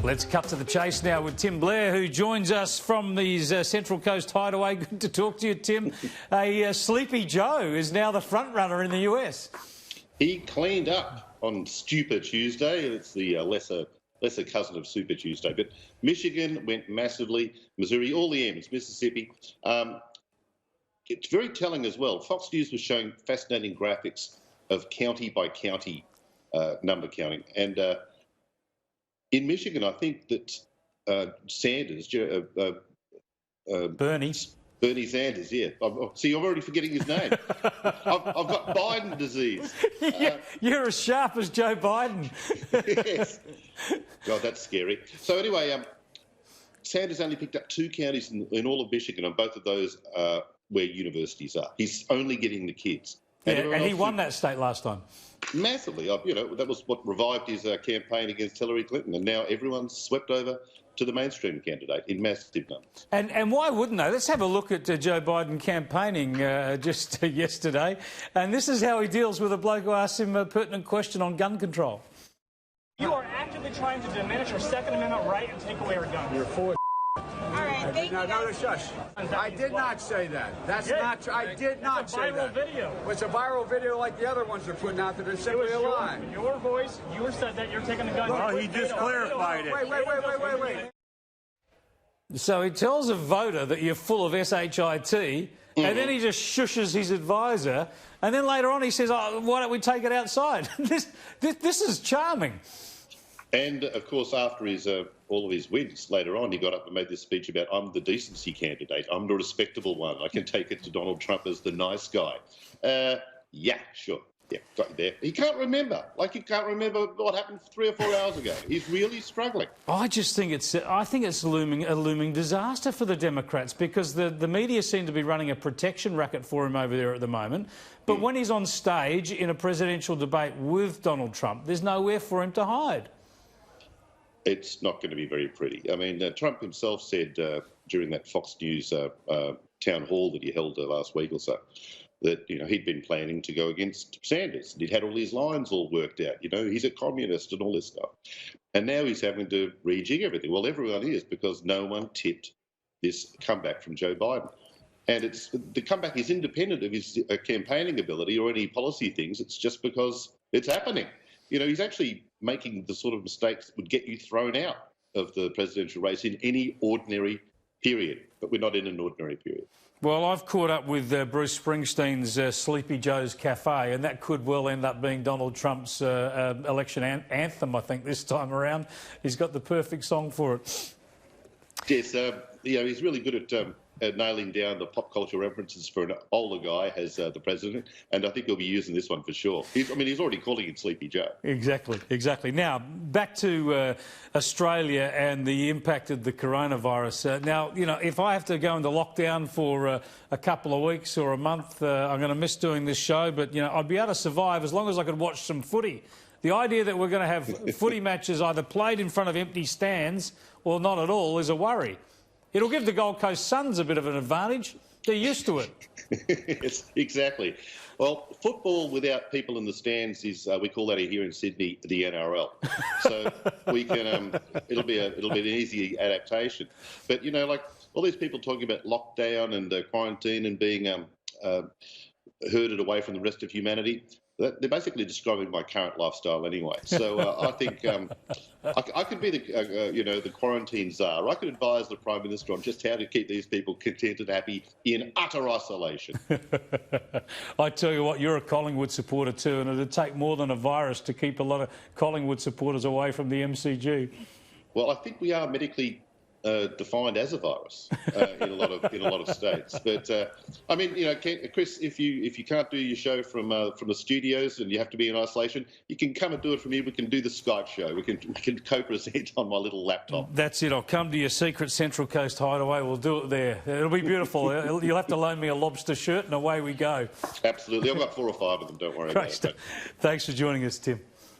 Let's cut to the chase now with Tim Blair, who joins us from the Central Coast Hideaway. Good to talk to you, Tim. Sleepy Joe is now the front runner in the US. He cleaned up on Stupid Tuesday. It's the lesser cousin of Super Tuesday. But Michigan went massively. Missouri, all the M's, Mississippi. It's very telling as well. Fox News was showing fascinating graphics of county by county number counting. And in Michigan, I think that Sanders, Bernie Sanders, yeah. See, I'm already forgetting his name. I've got Biden disease. You're as sharp as Joe Biden. Yes. God, that's scary. So anyway, Sanders only picked up 2 counties in all of Michigan, and both of those where universities are. He's only getting the kids. And he won that state last time. Massively. That was what revived his campaign against Hillary Clinton, and now everyone's swept over to the mainstream candidate in massive numbers. And why wouldn't they? Let's have a look at Joe Biden campaigning just yesterday, and this is how he deals with a bloke who asks him a pertinent question on gun control. You are actively trying to diminish our Second Amendment right and take away our guns. You're full of All right, thank you. No, shush. I did not say that. That's not true. I did not say that. It's a viral video. It's a viral video like the other ones they're putting out there. They're simply a lie. Your voice, you said that you're taking the gun. Well, he just clarified it. Wait. So he tells a voter that you're full of shit, and then he just shushes his advisor, and then later on he says, "Oh, why don't we take it outside?" This is charming. And, of course, after all of his wins, later on, he got up and made this speech about, I'm the decency candidate, I'm the respectable one, I can take it to Donald Trump as the nice guy. Yeah, sure. Yeah, got you there. He can't remember. Like, he can't remember what happened 3 or 4 hours ago. He's really struggling. I think it's a looming disaster for the Democrats, because the media seem to be running a protection racket for him over there at the moment. But when he's on stage in a presidential debate with Donald Trump, there's nowhere for him to hide. It's not going to be very pretty. I mean, Trump himself said during that Fox News town hall that he held last week or so that, he'd been planning to go against Sanders. He'd had all his lines all worked out. He's a communist and all this stuff. And now he's having to rejig everything. Well, everyone is, because no one tipped this comeback from Joe Biden. And the comeback is independent of his campaigning ability or any policy things. It's just because it's happening. He's actually making the sort of mistakes that would get you thrown out of the presidential race in any ordinary period. But we're not in an ordinary period. Well, I've caught up with Bruce Springsteen's Sleepy Joe's Cafe, and that could well end up being Donald Trump's election anthem, I think, this time around. He's got the perfect song for it. Yes, he's really good at nailing down the pop culture references for an older guy as the president, and I think he'll be using this one for sure. He's already calling it Sleepy Joe. Exactly. Now, back to Australia and the impact of the coronavirus. Now, if I have to go into lockdown for a couple of weeks or a month, I'm going to miss doing this show, but, I'd be able to survive as long as I could watch some footy. The idea that we're going to have footy matches either played in front of empty stands or not at all is a worry. It'll give the Gold Coast Suns a bit of an advantage. They're used to it. Yes, exactly. Well, football without people in the stands is, we call that here in Sydney, the NRL. So we can, it'll be an easy adaptation. But, like all these people talking about lockdown and quarantine and being herded away from the rest of humanity, they're basically describing my current lifestyle anyway. So I think I could be the quarantine czar. I could advise the Prime Minister on just how to keep these people content and happy in utter isolation. I tell you what, you're a Collingwood supporter too, and it'd take more than a virus to keep a lot of Collingwood supporters away from the MCG. Well, I think we are medically defined as a virus in a lot of states. But I mean, Chris, if you can't do your show from the studios and you have to be in isolation, you can come and do it from here. We can do the Skype show. We can co-present on my little laptop. That's it. I'll come to your secret Central Coast hideaway. We'll do it there. It'll be beautiful. You'll have to loan me a lobster shirt, and away we go. Absolutely. I've got 4 or 5 of them. Don't worry about it. Thanks for joining us, Tim.